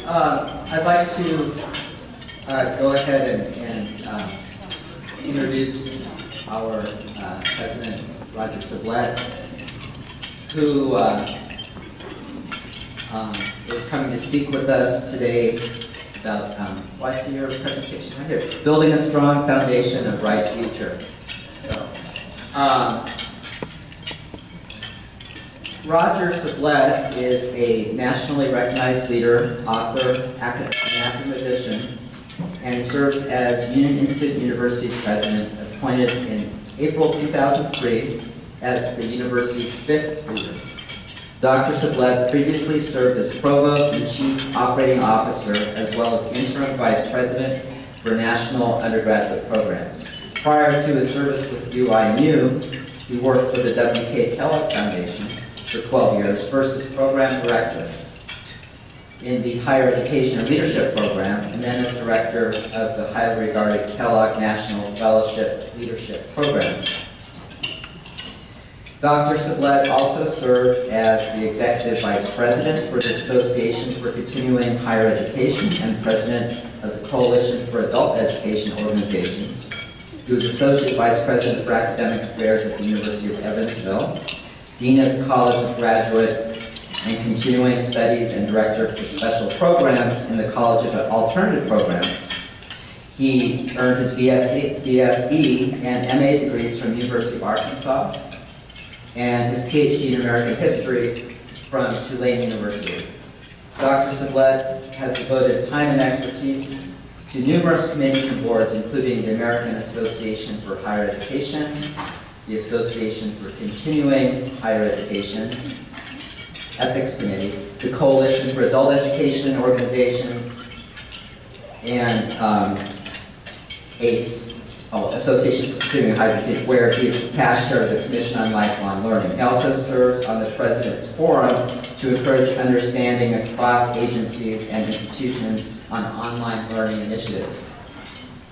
I'd like to go ahead and introduce our President, Roger Sublette, who is coming to speak with us today about, I see your presentation right here, building a strong foundation of bright future. So, Roger Sublette is a nationally recognized leader, author, academician, and he serves as Union Institute University's president, appointed in April 2003 as the university's 5th leader. Dr. Sublette previously served as provost and chief operating officer, as well as interim vice president for national undergraduate programs. Prior to his service with UIMU, he worked for the W.K. Kellogg Foundation for 12 years, first as program director in the Higher Education and Leadership Program, and then as director of the highly regarded Kellogg National Fellowship Leadership Program. Dr. Sublette also served as the executive vice president for the Association for Continuing Higher Education and president of the Coalition for Adult Education Organizations. He was associate vice president for academic affairs at the University of Evansville, dean of the College of Graduate and Continuing Studies, and director for special programs in the College of Alternative Programs. He earned his BSE and MA degrees from the University of Arkansas, and his PhD in American History from Tulane University. Dr. Sublette has devoted time and expertise to numerous committees and boards, including the American Association for Higher Education, the Association for Continuing Higher Education, Ethics Committee, the Coalition for Adult Education Organization, and ACE, Association for Continuing Higher Education, where he is past chair of the Commission on Lifelong Learning. He also serves on the President's Forum to encourage understanding across agencies and institutions on online learning initiatives.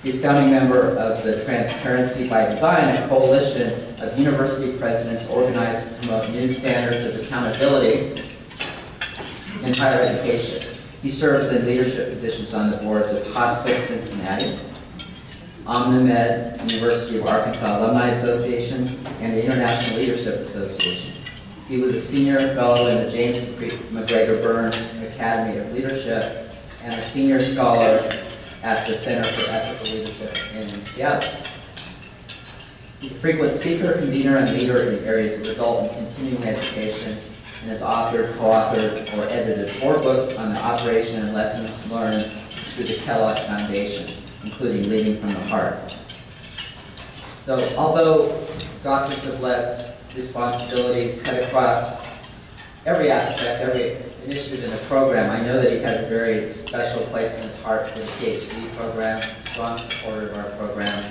He's founding member of the Transparency by Design, a coalition of university presidents organized to promote new standards of accountability in higher education. He serves in leadership positions on the boards of Hospice Cincinnati, OmniMed, University of Arkansas Alumni Association, and the International Leadership Association. He was a senior fellow in the James McGregor Burns Academy of Leadership and a senior scholar at the Center for Ethical Leadership in Seattle. He's a frequent speaker, convener, and leader in areas of adult and continuing education, and has authored, co-authored, or edited 4 books on the operation and lessons learned through the Kellogg Foundation, including Leading from the Heart. So, although Dr. Sublette's responsibilities cut across every aspect, every initiative in the program, I know that he has a very special place in his heart for the PhD program, strong supporter of our program.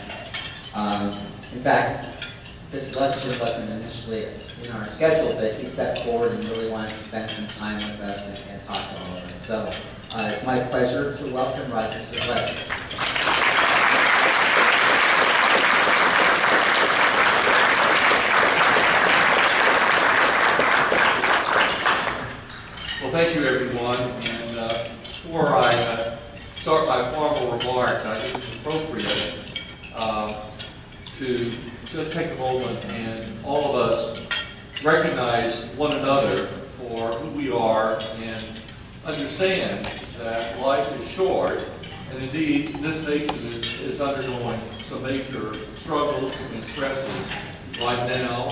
In fact, this luncheon wasn't initially in our schedule, but he stepped forward and really wanted to spend some time with us and talk to all of us. So it's my pleasure to welcome Roger Sublette. Well, thank you, everyone. And before I start my formal remarks, I think it's appropriate to just take a moment and all of us recognize one another for who we are and understand that life is short, and indeed this nation is undergoing some major struggles and stresses right now.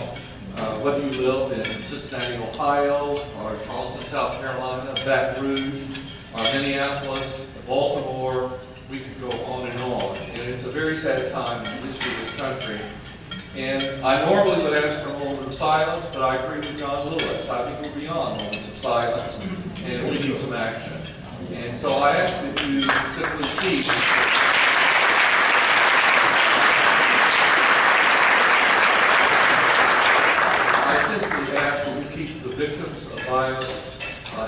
Whether you live in Cincinnati, Ohio, or Charleston, South Carolina, Baton Rouge, or Minneapolis, Baltimore, we could go on and on. And it's a very sad time in the history of this country. And I normally would ask for a moment of silence, but I agree with John Lewis. I think we're beyond moments of silence, and we need some action. And so I ask that you simply keep keep the victims of violence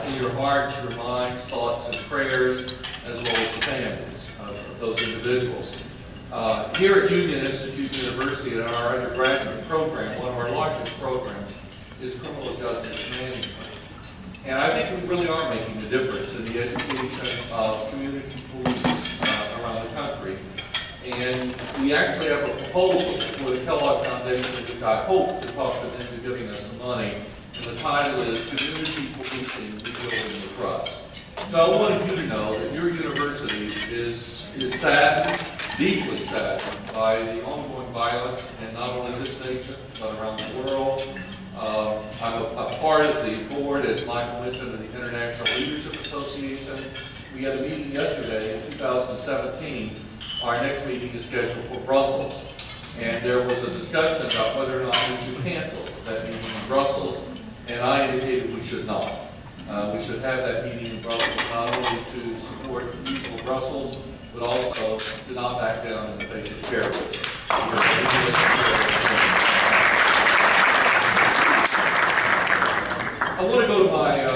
in your hearts, your minds, thoughts, and prayers, as well as the families of those individuals. Here at Union Institute University, in our undergraduate program, one of our largest programs is criminal justice management. And I think we really are making a difference in the the education of community police around the country. And we actually have a proposal for the Kellogg Foundation, which I hope to talk them into giving us some money. And the title is Community Policing, Rebuilding the Trust. So I wanted you to know that your university is saddened, deeply saddened by the ongoing violence in not only this nation, but around the world. I'm a part of the board, as Michael mentioned, of the International Leadership Association. We had a meeting yesterday in 2017. Our next meeting is scheduled for Brussels. And there was a discussion about whether or not we should cancel that meeting in Brussels. And I indicated we should not. We should have that meeting in Brussels not only to support the people of Brussels, but also to not back down in the face of terrorism. I want to go to my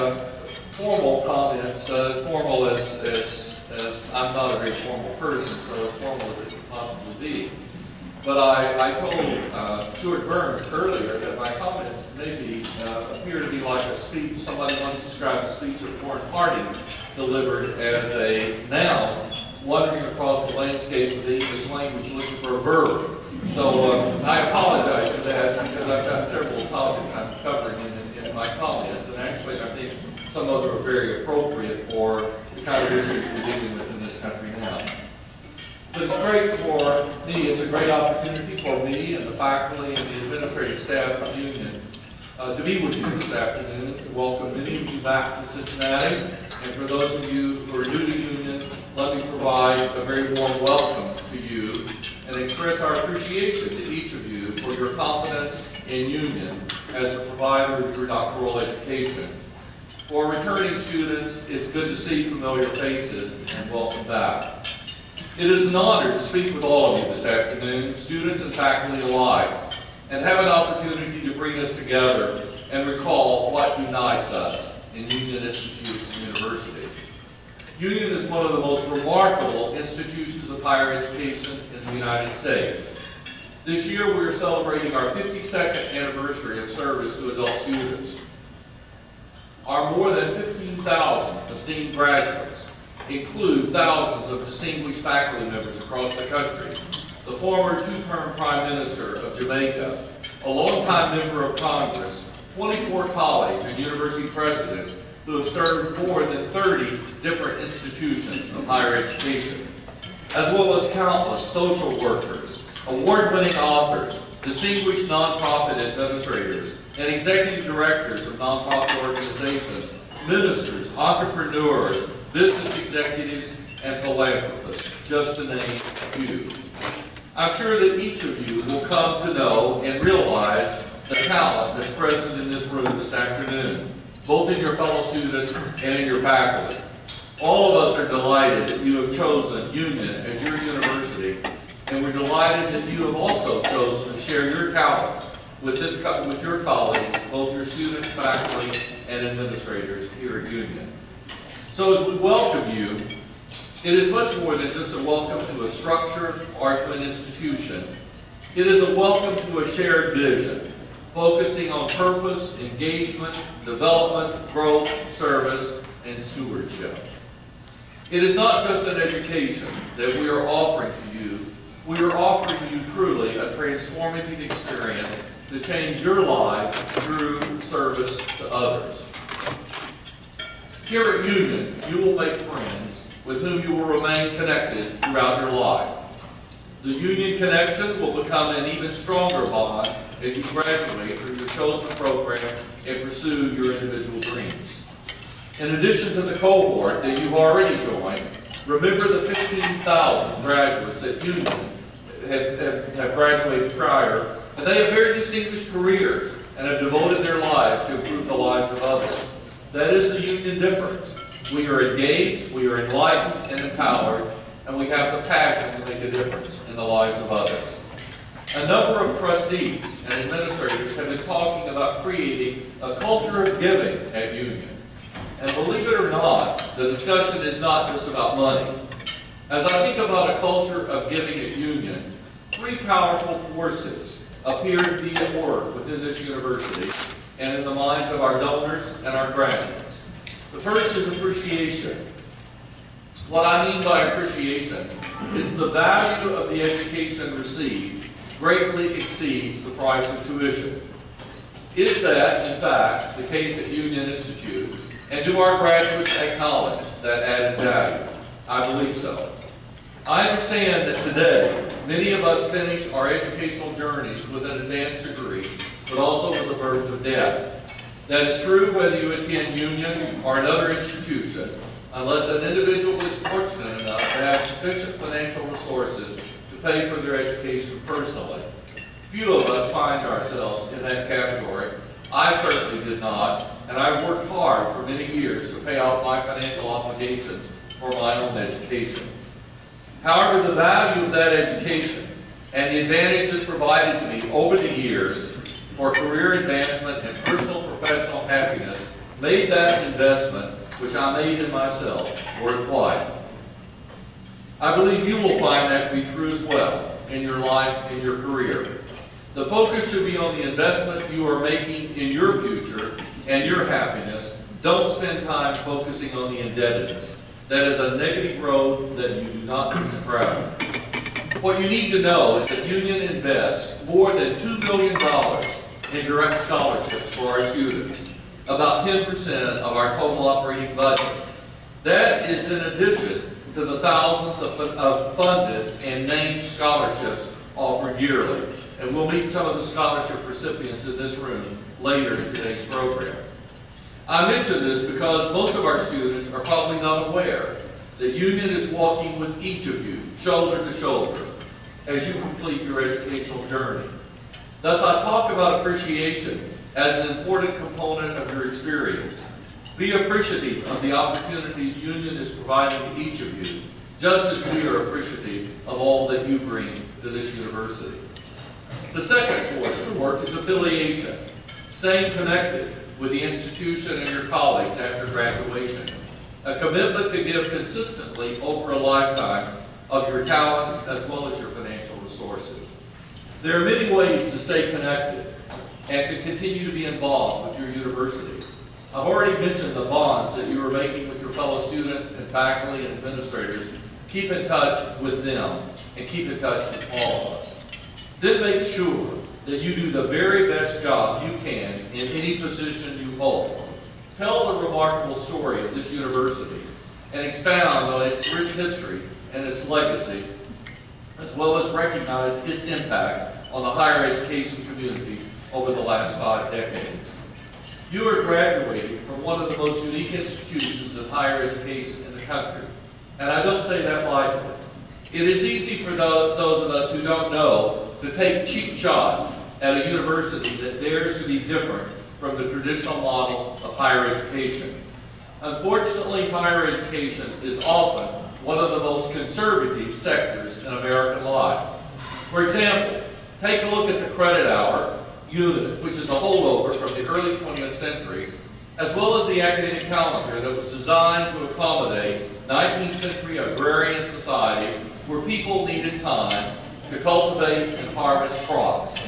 formal comments, formal as I'm not a very formal person, so as formal as it could possibly be. But I told Stuart Burns earlier that my comments maybe appear to be like a speech. Somebody once described a speech that Warren Harding delivered as a noun wandering across the landscape of the English language looking for a verb. So I apologize for that because I've got several topics I'm covering in my comments, and actually I think some of them are very appropriate for the kind of issues we're dealing with in this country now. But it's great for me, it's a great opportunity for me and the faculty and the administrative staff of Union to be with you this afternoon, to welcome many of you back to Cincinnati. And for those of you who are new to Union, let me provide a very warm welcome to you and express our appreciation to each of you for your confidence in Union as a provider of your doctoral education. For returning students, it's good to see familiar faces, and welcome back. It is an honor to speak with all of you this afternoon, students and faculty alike, and have an opportunity to bring us together and recall what unites us in Union Institute University. Union is one of the most remarkable institutions of higher education in the United States. This year we are celebrating our 52nd anniversary of service to adult students. Our more than 15,000 esteemed graduates include thousands of distinguished faculty members across the country, the former two-term Prime Minister of Jamaica, a longtime member of Congress, 24 college and university presidents who have served more than 30 different institutions of higher education, as well as countless social workers, award-winning authors, distinguished nonprofit administrators, and executive directors of nonprofit organizations, ministers, entrepreneurs, business executives, and philanthropists, just to name a few. I'm sure that each of you will come to know and realize the talent that's present in this room this afternoon, both in your fellow students and in your faculty. All of us are delighted that you have chosen Union as your university, and we're delighted that you have also chosen to share your talents with your colleagues, both your students, faculty, and administrators here at Union. So as we welcome you, it is much more than just a welcome to a structure or to an institution. It is a welcome to a shared vision, focusing on purpose, engagement, development, growth, service, and stewardship. It is not just an education that we are offering to you. We are offering you truly a transformative experience to change your lives through service to others. Here at Union, you will make friends with whom you will remain connected throughout your life. The Union connection will become an even stronger bond as you graduate through your chosen program and pursue your individual dreams. In addition to the cohort that you've already joined, remember the 15,000 graduates that Union have graduated prior, and they have very distinguished careers and have devoted their lives to improve the lives of others. That is the Union difference. We are engaged, we are enlightened and empowered, and we have the passion to make a difference in the lives of others. A number of trustees and administrators have been talking about creating a culture of giving at Union. And believe it or not, the discussion is not just about money. As I think about a culture of giving at Union, three powerful forces appear to be at work within this university and in the minds of our donors and our graduates. The first is appreciation. What I mean by appreciation is the value of the education received greatly exceeds the price of tuition. Is that, in fact, the case at Union Institute, and do our graduates acknowledge that added value? I believe so. I understand that today, many of us finish our educational journeys with an advanced degree, but also with a burden of debt. That is true whether you attend Union or another institution, unless an individual is fortunate enough to have sufficient financial resources to pay for their education personally. Few of us find ourselves in that category. I certainly did not, and I've worked hard for many years to pay off my financial obligations for my own education. However, the value of that education and the advantages provided to me over the years for career advancement and personal professional happiness made that investment, which I made in myself, worthwhile. I believe you will find that to be true as well in your life, in your career. The focus should be on the investment you are making in your future and your happiness. Don't spend time focusing on the indebtedness. That is a negative road that you do not need to travel. What you need to know is that Union invests more than $2 billion in direct scholarships for our students, about 10% of our total operating budget. That is in addition to the thousands of funded and named scholarships offered yearly. And we'll meet some of the scholarship recipients in this room later in today's program. I mention this because most of our students are probably not aware that Union is walking with each of you, shoulder to shoulder, as you complete your educational journey. Thus, I talk about appreciation as an important component of your experience. Be appreciative of the opportunities Union is providing to each of you, just as we are appreciative of all that you bring to this university. The second course of work is affiliation, staying connected with the institution and your colleagues after graduation. A commitment to give consistently over a lifetime of your talents as well as your financial resources. There are many ways to stay connected and to continue to be involved with your university. I've already mentioned the bonds that you are making with your fellow students and faculty and administrators. Keep in touch with them and keep in touch with all of us. Then make sure that you do the very best job you can in any position you hold. Tell the remarkable story of this university and expound on its rich history and its legacy, as well as recognize its impact on the higher education community over the last 5 decades. You are graduating from one of the most unique institutions of higher education in the country, and I don't say that lightly. It is easy for those of us who don't know to take cheap shots at a university that dares to be different from the traditional model of higher education. Unfortunately, higher education is often one of the most conservative sectors in American life. For example, take a look at the credit hour unit, which is a holdover from the early 20th century, as well as the academic calendar that was designed to accommodate 19th century agrarian society where people needed time to cultivate and harvest crops.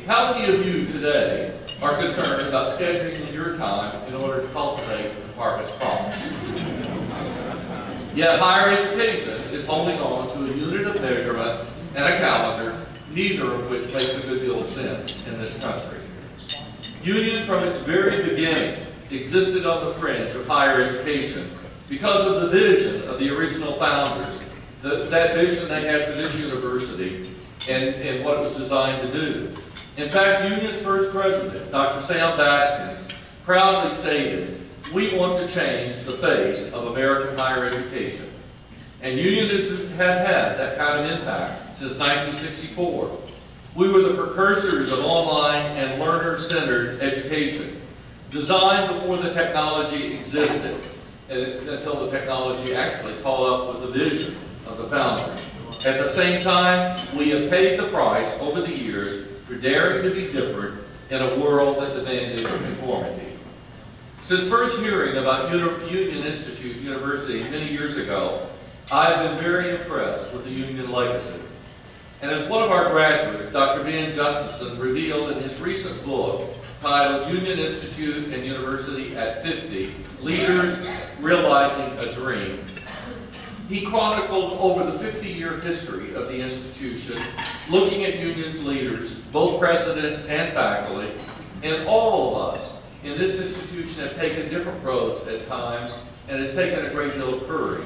How many of you today are concerned about scheduling your time in order to cultivate and harvest crops? Yet higher education is holding on to a unit of measurement and a calendar, neither of which makes a good deal of sense in this country. Union, from its very beginning, existed on the fringe of higher education because of the vision of the original founders, that vision they had for this university and what it was designed to do. In fact, Union's first president, Dr. Sam Baskin, proudly stated, "We want to change the face of American higher education." And Union has had that kind of impact since 1964. We were the precursors of online and learner-centered education, designed before the technology existed, until the technology actually caught up with the vision of the founders. At the same time, we have paid the price over the years for daring to be different in a world that demanded conformity. Since first hearing about Union Institute University many years ago, I have been very impressed with the Union legacy. And as one of our graduates, Dr. Ben Justison, revealed in his recent book, titled Union Institute and University at 50, Leaders Realizing a Dream. He chronicled over the 50-year history of the institution, looking at Union's leaders, both presidents and faculty, and all of us in this institution have taken different roads at times, and it's taken a great deal of courage.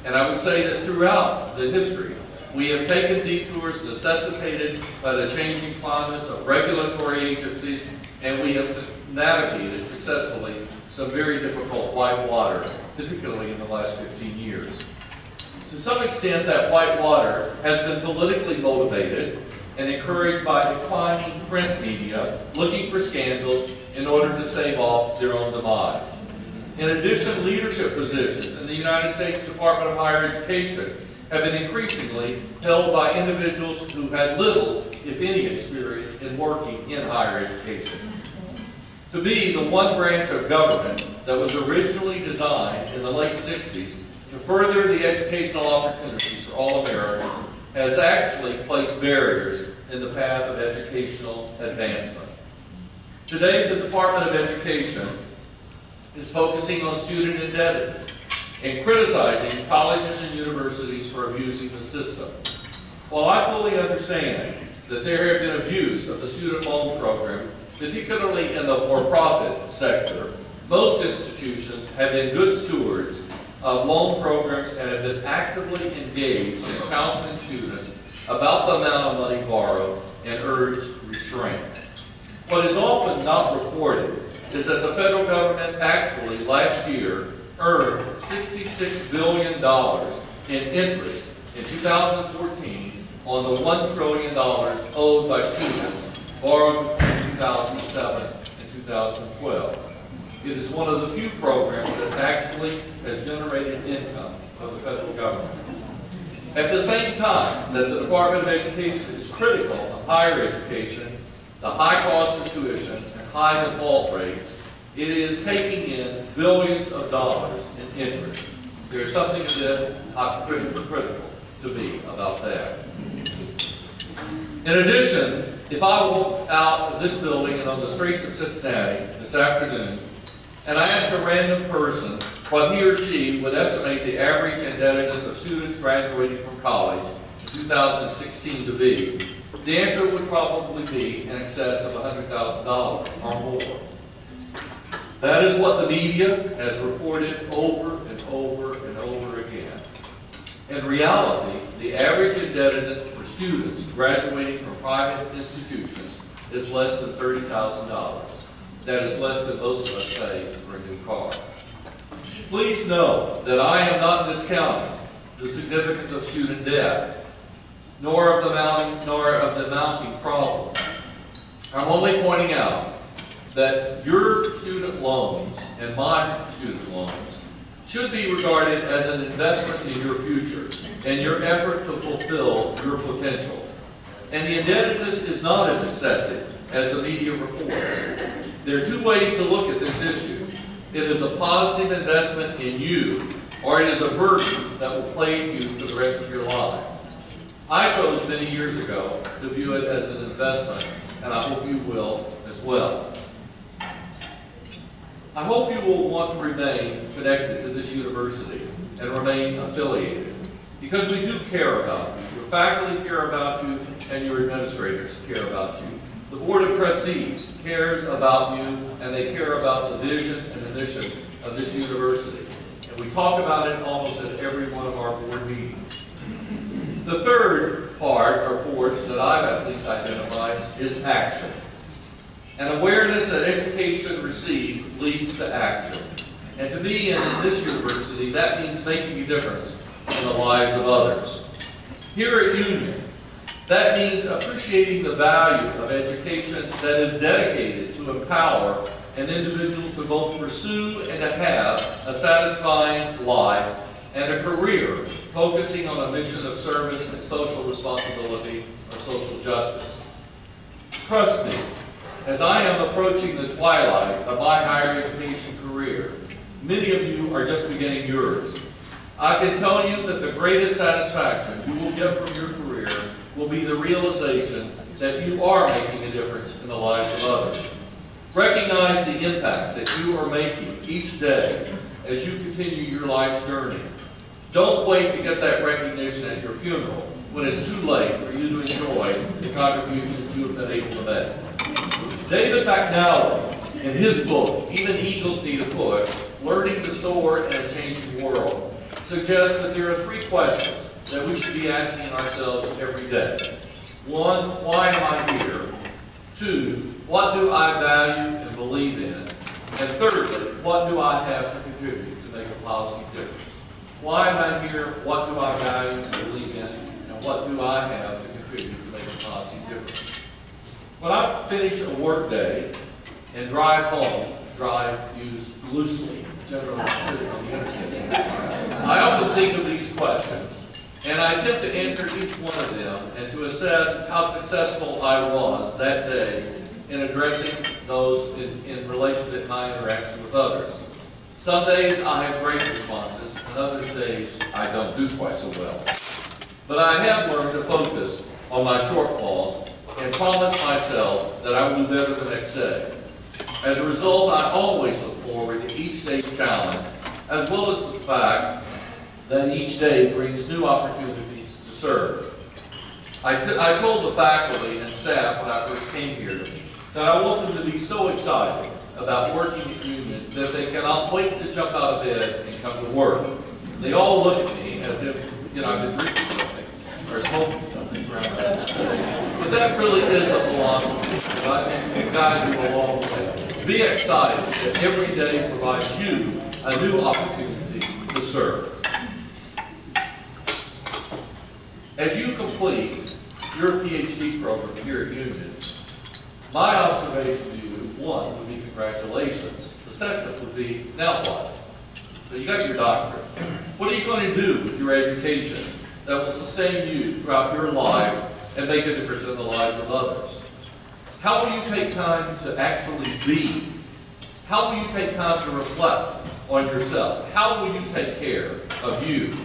And I would say that throughout the history, we have taken detours necessitated by the changing climates of regulatory agencies, and we have navigated successfully some very difficult white water, particularly in the last 15 years. To some extent, that white water has been politically motivated and encouraged by declining print media looking for scandals in order to stave off their own demise. In addition, leadership positions in the United States Department of Higher Education have been increasingly held by individuals who had little, if any, experience in working in higher education. To me, the one branch of government that was originally designed in the late 60s to further the educational opportunities for all Americans has actually placed barriers in the path of educational advancement. Today, the Department of Education is focusing on student indebtedness and criticizing colleges and universities for abusing the system. While I fully understand that there have been abuse of the student loan program, particularly in the for-profit sector, most institutions have been good stewards of loan programs and have been actively engaged in counseling students about the amount of money borrowed and urged restraint. What is often not reported is that the federal government actually last year earned $66 billion in interest in 2014 on the $1 trillion owed by students borrowed in 2007 and 2012. It is one of the few programs that actually has generated income for the federal government. At the same time that the Department of Education is critical of higher education, the high cost of tuition and high default rates, it is taking in billions of dollars in interest. There's something a bit critical to me about that. In addition, if I walk out of this building and on the streets of Cincinnati this afternoon, and I ask a random person what he or she would estimate the average indebtedness of students graduating from college in 2016 to be, the answer would probably be in excess of $100,000 or more. That is what the media has reported over and over and over again. In reality, the average indebtedness for students graduating from private institutions is less than $30,000. That is less than most of us pay for a new car. Please know that I am not discounting the significance of student debt, nor of the mounting problem. I'm only pointing out that your student loans and my student loans should be regarded as an investment in your future and your effort to fulfill your potential. And the indebtedness is not as excessive as the media reports. There are two ways to look at this issue. It is a positive investment in you, or it is a burden that will plague you for the rest of your lives. I chose many years ago to view it as an investment, and I hope you will as well. I hope you will want to remain connected to this university and remain affiliated, because we do care about you. Your faculty care about you, and your administrators care about you. The Board of Trustees cares about you, and they care about the vision and the mission of this university. And we talk about it almost at every one of our board meetings. The third part, or force, that I've at least identified is action. An awareness that education received leads to action. And to me, in this university, that means making a difference in the lives of others. Here at Union, that means appreciating the value of education that is dedicated to empower an individual to both pursue and to have a satisfying life and a career focusing on a mission of service and social responsibility or social justice. Trust me, as I am approaching the twilight of my higher education career, many of you are just beginning yours. I can tell you that the greatest satisfaction you will get from your career will be the realization that you are making a difference in the lives of others. Recognize the impact that you are making each day as you continue your life's journey. Don't wait to get that recognition at your funeral when it's too late for you to enjoy the contributions you have been able to make. David McNally, in his book, Even Eagles Need a Push, Learning to Soar in a Changing World, suggests that there are 3 questions that we should be asking ourselves every day. 1, why am I here? 2, what do I value and believe in? And thirdly, what do I have to contribute to make a positive difference? Why am I here? What do I value and believe in? And what do I have to contribute to make a positive difference? When I finish a work day and drive home, drive used loosely, generally sitting on the interstate, I often think of these questions, and I attempt to answer each one of them and to assess how successful I was that day in addressing those in relation to my interaction with others. Some days I have great responses, and other days I don't do quite so well. But I have learned to focus on my shortfalls and promise myself that I will do better the next day. As a result, I always look forward to each day's challenge, as well as the fact that each day brings new opportunities to serve. I told the faculty and staff when I first came here that I want them to be so excited about working at Union that they cannot wait to jump out of bed and come to work. They all look at me as if, I've been drinking something or smoking something around that day. But that really is a philosophy that I think can guide you along the way. Be excited that every day provides you a new opportunity to serve. As you complete your PhD program here at Union, my observation to you, 1, would be congratulations. The second would be, now what? So you got your doctorate. What are you going to do with your education that will sustain you throughout your life and make a difference in the lives of others? How will you take time to actually be? How will you take time to reflect on yourself? How will you take care of you?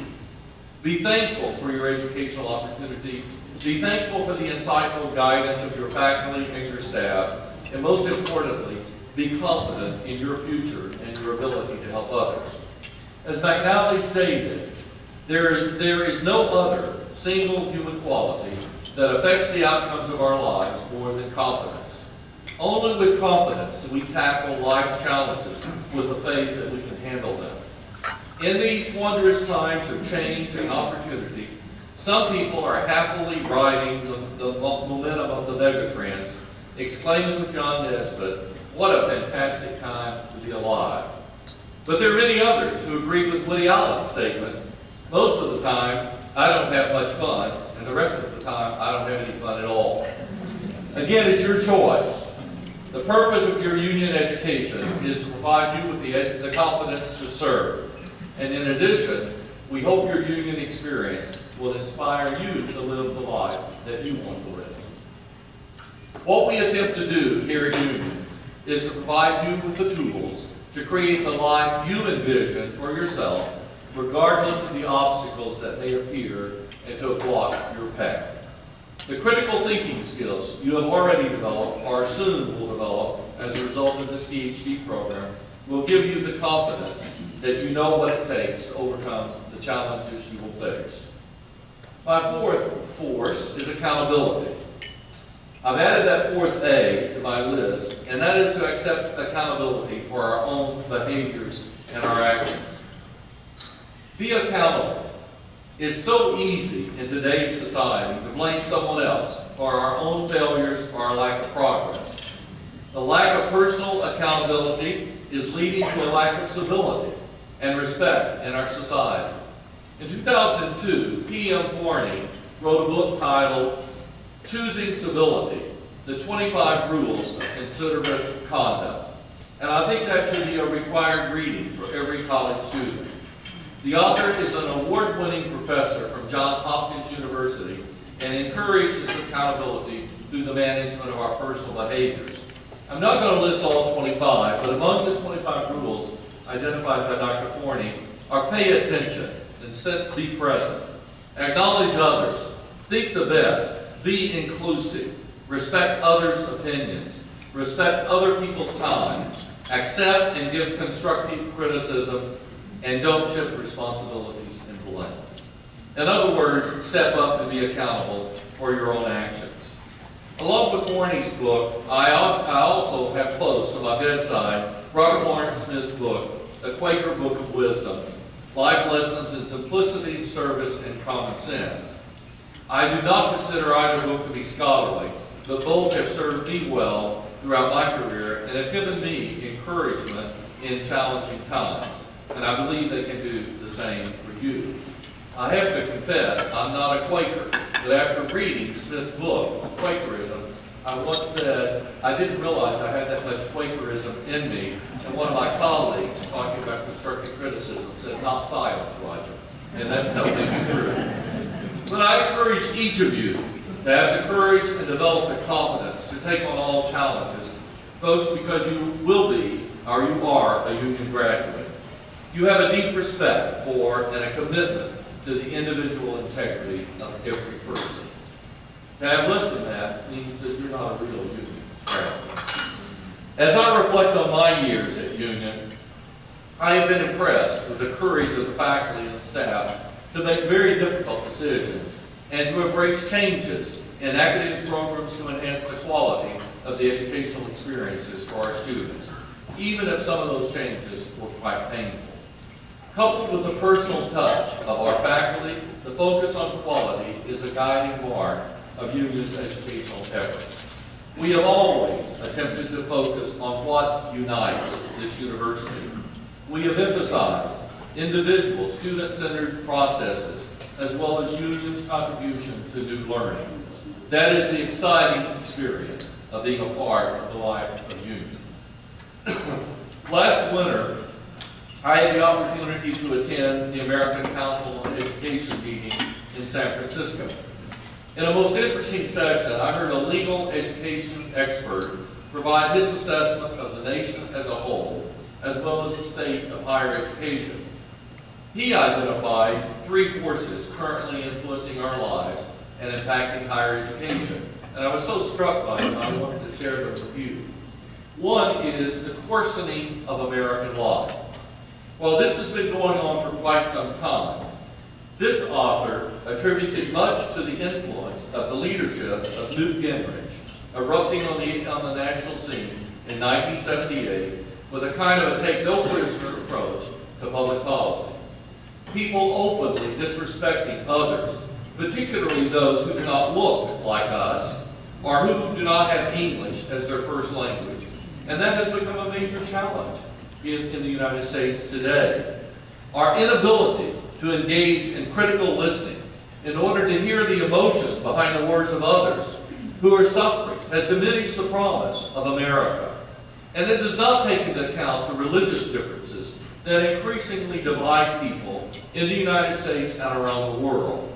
Be thankful for your educational opportunity. Be thankful for the insightful guidance of your faculty and your staff. And most importantly, be confident in your future and your ability to help others. As McNally stated, there is no other single human quality that affects the outcomes of our lives more than confidence. Only with confidence do we tackle life's challenges with the faith that we can handle them. In these wondrous times of change and opportunity, some people are happily riding the momentum of the megatrends, exclaiming with John Nesbitt, "What a fantastic time to be alive." But there are many others who agree with Woody Allen's statement, "Most of the time, I don't have much fun, and the rest of the time, I don't have any fun at all." Again, it's your choice. The purpose of your Union education is to provide you with the confidence to serve. And in addition, we hope your Union experience will inspire you to live the life that you want to live. What we attempt to do here at Union is to provide you with the tools to create the life you envision for yourself, regardless of the obstacles that may appear and to block your path. The critical thinking skills you have already developed or soon will develop as a result of this PhD program will give you the confidence that you know what it takes to overcome the challenges you will face. My 4th force is accountability. I've added that 4th A to my list, and that is to accept accountability for our own behaviors and our actions. Be accountable. It's so easy in today's society to blame someone else for our own failures or our lack of progress. The lack of personal accountability is leading to a lack of civility and respect in our society. In 2002, P.M. Forney wrote a book titled Choosing Civility, the 25 Rules of Considerate Conduct. And I think that should be a required reading for every college student. The author is an award-winning professor from Johns Hopkins University and encourages accountability through the management of our personal behaviors. I'm not going to list all 25, but among the 25 rules identified by Dr. Forney are pay attention and be present, acknowledge others, think the best, be inclusive, respect others' opinions, respect other people's time, accept and give constructive criticism, and don't shift responsibilities and blame. In other words, step up and be accountable for your own actions. Along with Warney's book, I also have close to my bedside Robert Lawrence Smith's book, A Quaker Book of Wisdom, Life Lessons in Simplicity, Service, and Common Sense. I do not consider either book to be scholarly, but both have served me well throughout my career and have given me encouragement in challenging times, and I believe they can do the same for you. I have to confess, I'm not a Quaker, but after reading Smith's book on Quakerism, I once said I didn't realize I had that much Quakerism in me, and one of my colleagues, talking about constructive criticism, said, "Not silence, Roger," and that felt me through. But I encourage each of you to have the courage and develop the confidence to take on all challenges, folks, because you will be, or you are, a union graduate. You have a deep respect for and a commitment to the individual integrity of every person. To have less than that means that you're not a real union graduate. As I reflect on my years at Union, I have been impressed with the courage of the faculty and the staff to make very difficult decisions and to embrace changes in academic programs to enhance the quality of the educational experiences for our students, even if some of those changes were quite painful. Coupled with the personal touch of our faculty, the focus on quality is a guiding mark of Union's educational efforts. We have always attempted to focus on what unites this university. We have emphasized individual, student-centered processes, as well as Union's contribution to new learning. That is the exciting experience of being a part of the life of Union. Last winter, I had the opportunity to attend the American Council on Education meeting in San Francisco. In a most interesting session, I heard a legal education expert provide his assessment of the nation as a whole, as well as the state of higher education. He identified three forces currently influencing our lives and impacting higher education. And I was so struck by them, I wanted to share them with you. One is the coarsening of American life. While this has been going on for quite some time, this author attributed much to the influence of the leadership of Newt Gingrich, erupting on the national scene in 1978 with a kind of a take-no-prisoner approach to public policy. People openly disrespecting others, particularly those who do not look like us or who do not have English as their first language. And that has become a major challenge in the United States today. Our inability to engage in critical listening in order to hear the emotions behind the words of others who are suffering has diminished the promise of America. And it does not take into account the religious differences that increasingly divide people in the United States and around the world.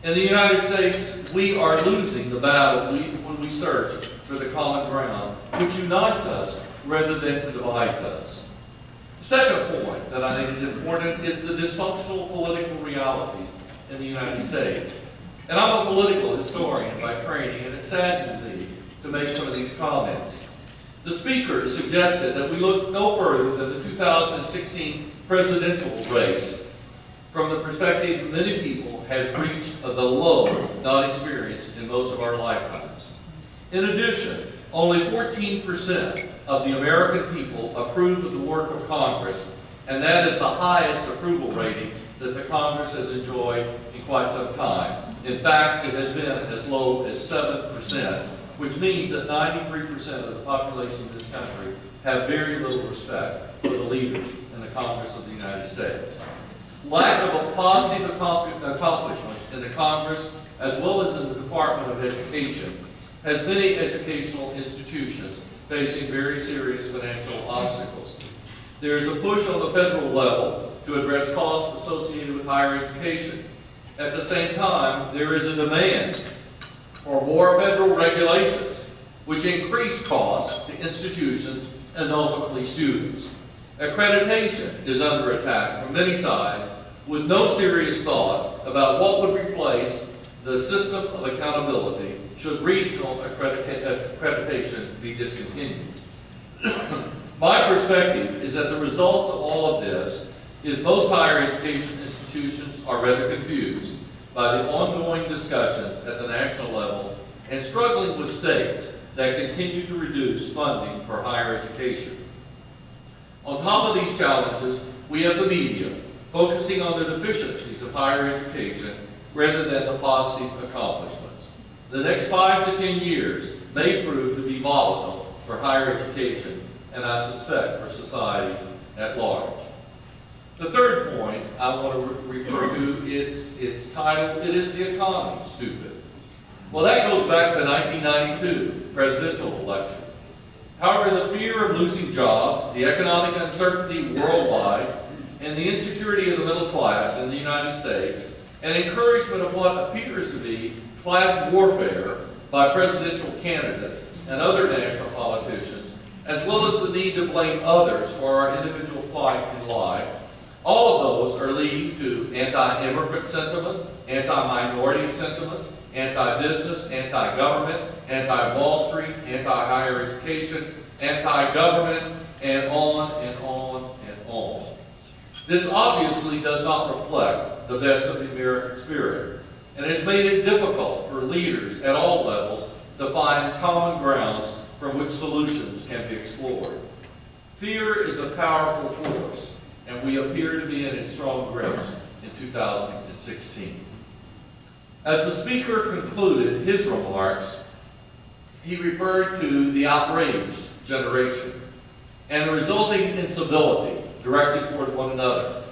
In the United States, we are losing the battle when we search for the common ground, which unites us rather than to divide us. The second point that I think is important is the dysfunctional political realities in the United States. And I'm a political historian by training, and it saddened me to make some of these comments. The speaker suggested that we look no further than the 2016 presidential race from the perspective many people has reached the low not experienced in most of our lifetimes. In addition, only 14% of the American people approve of the work of Congress, and that is the highest approval rating that the Congress has enjoyed in quite some time. In fact, it has been as low as 7%, which means that 93% of the population of this country have very little respect for the leaders in the Congress of the United States. Lack of positive accomplishments in the Congress, as well as in the Department of Education, has many educational institutions facing very serious financial obstacles. There is a push on the federal level to address costs associated with higher education. At the same time, there is a demand for more federal regulations, which increase costs to institutions and ultimately students. Accreditation is under attack from many sides with no serious thought about what would replace the system of accountability should regional accreditation be discontinued. My perspective is that the result of all of this is most higher education institutions are rather confused by the ongoing discussions at the national level and struggling with states that continue to reduce funding for higher education. On top of these challenges, we have the media focusing on the deficiencies of higher education rather than the positive accomplishments. The next 5 to 10 years may prove to be volatile for higher education, and I suspect for society at large. The third point I want to refer to is its title, It Is the Economy Stupid? Well, that goes back to 1992 presidential election. However, the fear of losing jobs, the economic uncertainty worldwide, and the insecurity of the middle class in the United States, and encouragement of what appears to be class warfare by presidential candidates and other national politicians, as well as the need to blame others for our individual plight in life, all of those are leading to anti-immigrant sentiment, anti-minority sentiments, anti-business, anti-government, anti-Wall Street, anti-higher education, anti-government, and on and on and on. This obviously does not reflect the best of the American spirit, and has made it difficult for leaders at all levels to find common grounds from which solutions can be explored. Fear is a powerful force, and we appear to be in its strong grips in 2016. As the speaker concluded his remarks, he referred to the outraged generation and the resulting incivility directed toward one another.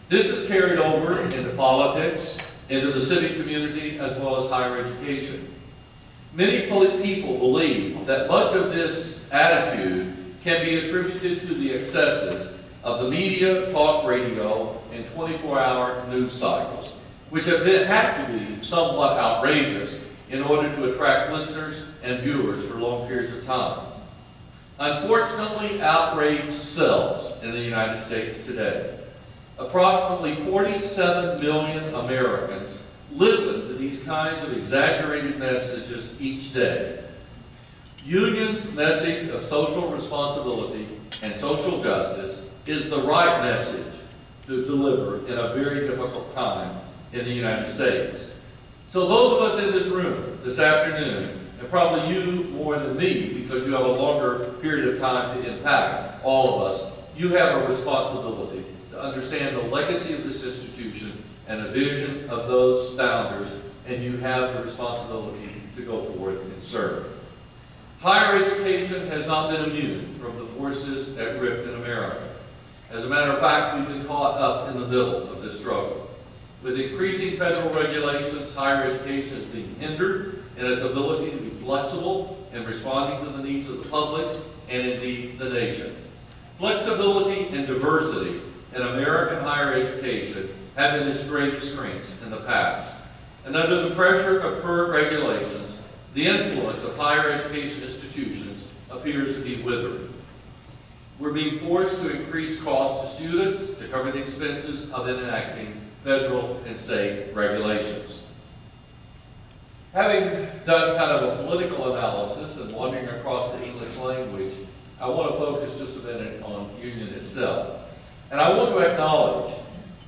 This is carried over into politics, into the civic community, as well as higher education. Many people believe that much of this attitude can be attributed to the excesses of the media, talk radio, and 24-hour news cycles, which have to be somewhat outrageous in order to attract listeners and viewers for long periods of time. Unfortunately, outrage sells in the United States today. Approximately 47 million Americans listen to these kinds of exaggerated messages each day. Union's message of social responsibility and social justice is the right message to deliver in a very difficult time in the United States. So those of us in this room this afternoon, and probably you more than me because you have a longer period of time to impact all of us, you have a responsibility to understand the legacy of this institution and the vision of those founders, and you have the responsibility to go forward and serve. Higher education has not been immune from the forces at rift in America. As a matter of fact, we've been caught up in the middle of this struggle. With increasing federal regulations, higher education is being hindered in its ability to be flexible in responding to the needs of the public and indeed the nation. Flexibility and diversity in American higher education have been its greatest strengths in the past. And under the pressure of current regulations, the influence of higher education institutions appears to be withering. We're being forced to increase costs to students to cover the expenses of enacting federal and state regulations. Having done kind of a political analysis and wandering across the English language, I want to focus just a minute on union itself. And I want to acknowledge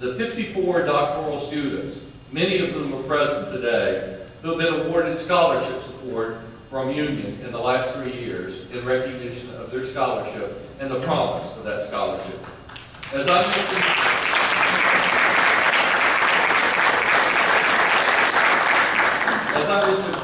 the 54 doctoral students, many of whom are present today, who have been awarded scholarship support from Union in the last 3 years in recognition of their scholarship and the promise of that scholarship. As I mentioned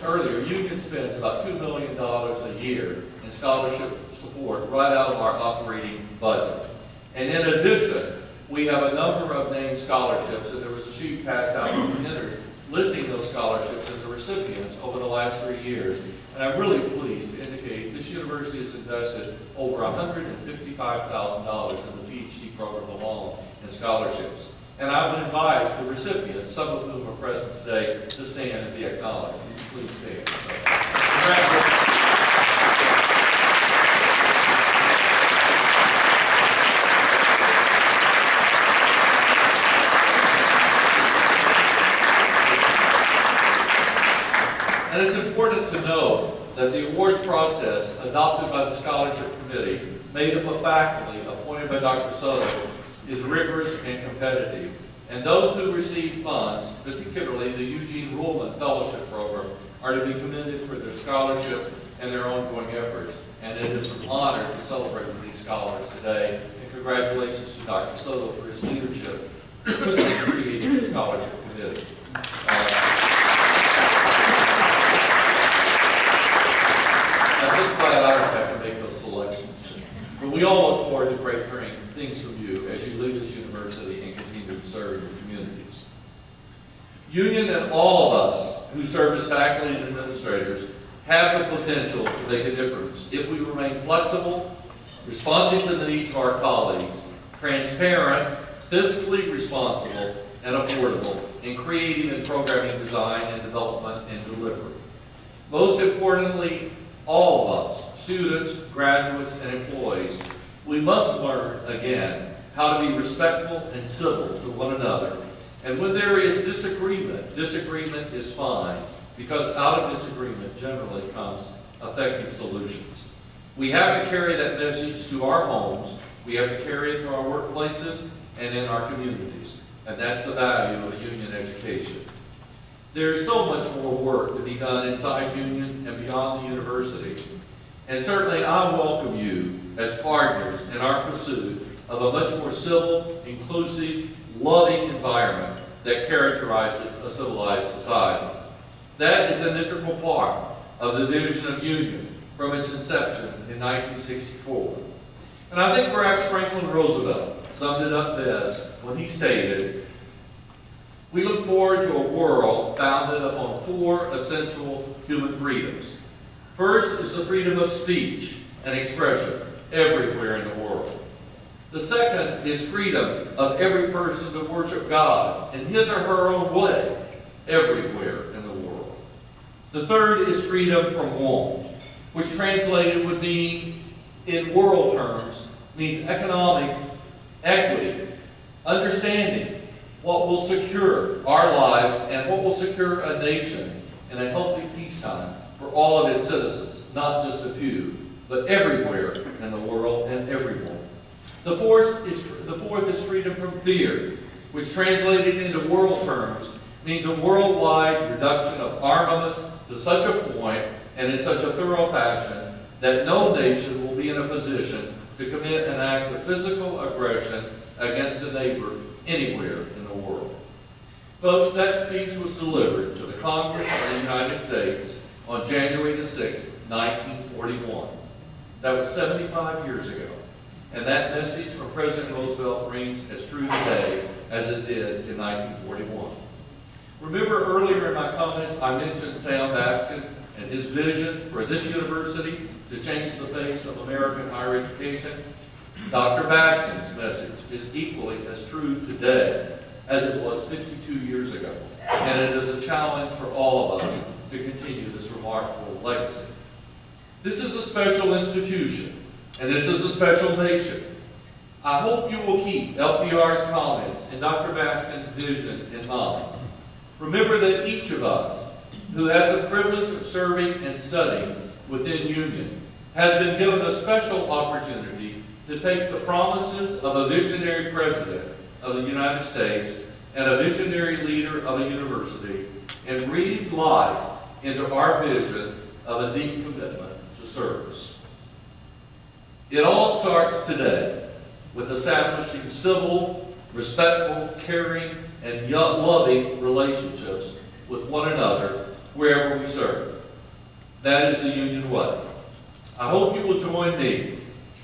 earlier, Union spends about $2 million a year in scholarship support right out of our operating budget. And in addition, we have a number of named scholarships, and there was a sheet passed out when we entered listing those scholarships and the recipients over the last 3 years. And I'm really pleased to indicate this university has invested over $155,000 in the PhD program alone in scholarships. And I would invite the recipients, some of whom are present today, to stand and be acknowledged. Please stand. Congratulations. that the awards process adopted by the scholarship committee, made up of faculty appointed by Dr. Soto, is rigorous and competitive. And those who receive funds, particularly the Eugene Ruhlman Fellowship Program, are to be commended for their scholarship and their ongoing efforts. And it is an honor to celebrate with these scholars today. And congratulations to Dr. Soto for his leadership in creating the scholarship committee. At this point, I don't have to make those selections. But we all look forward to great things from you as you lead this university and continue to serve your communities. Union and all of us who serve as faculty and administrators have the potential to make a difference if we remain flexible, responsive to the needs of our colleagues, transparent, fiscally responsible, and affordable in creative and programming design and development and delivery. Most importantly, all of us, students, graduates, and employees, we must learn again how to be respectful and civil to one another. And when there is disagreement, disagreement is fine, because out of disagreement generally comes effective solutions. We have to carry that message to our homes, we have to carry it to our workplaces and in our communities. And that's the value of a union education. There is so much more work to be done inside Union and beyond the university. And certainly I welcome you as partners in our pursuit of a much more civil, inclusive, loving environment that characterizes a civilized society. That is an integral part of the vision of Union from its inception in 1964. And I think perhaps Franklin Roosevelt summed it up best when he stated, "We look forward to a world founded upon 4 essential human freedoms. First is the freedom of speech and expression everywhere in the world. The second is freedom of every person to worship God in his or her own way everywhere in the world. The third is freedom from want, which translated would mean, in world terms, means economic equity, understanding what will secure our lives and what will secure a nation in a healthy peacetime for all of its citizens, not just a few, but everywhere in the world and everyone. The fourth is freedom from fear, which translated into world terms means a worldwide reduction of armaments to such a point and in such a thorough fashion that no nation will be in a position to commit an act of physical aggression against a neighbor anywhere in the world." Folks, that speech was delivered to the Congress of the United States on January the 6th, 1941. That was 75 years ago. And that message from President Roosevelt rings as true today as it did in 1941. Remember earlier in my comments I mentioned Sam Baskin and his vision for this university to change the face of American higher education? Dr. Baskin's message is equally as true today as it was 52 years ago. And it is a challenge for all of us to continue this remarkable legacy. This is a special institution, and this is a special nation. I hope you will keep LPR's comments and Dr. Baskin's vision in mind. Remember that each of us who has the privilege of serving and studying within Union has been given a special opportunity to take the promises of a visionary president of the United States and a visionary leader of a university and breathe life into our vision of a deep commitment to service. It all starts today with establishing civil, respectful, caring, and loving relationships with one another wherever we serve. That is the Union way. I hope you will join me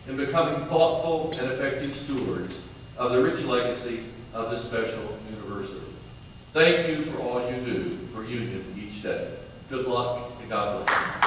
in becoming thoughtful and effective stewards of the rich legacy of this special university. Thank you for all you do for Union each day. Good luck and God bless you.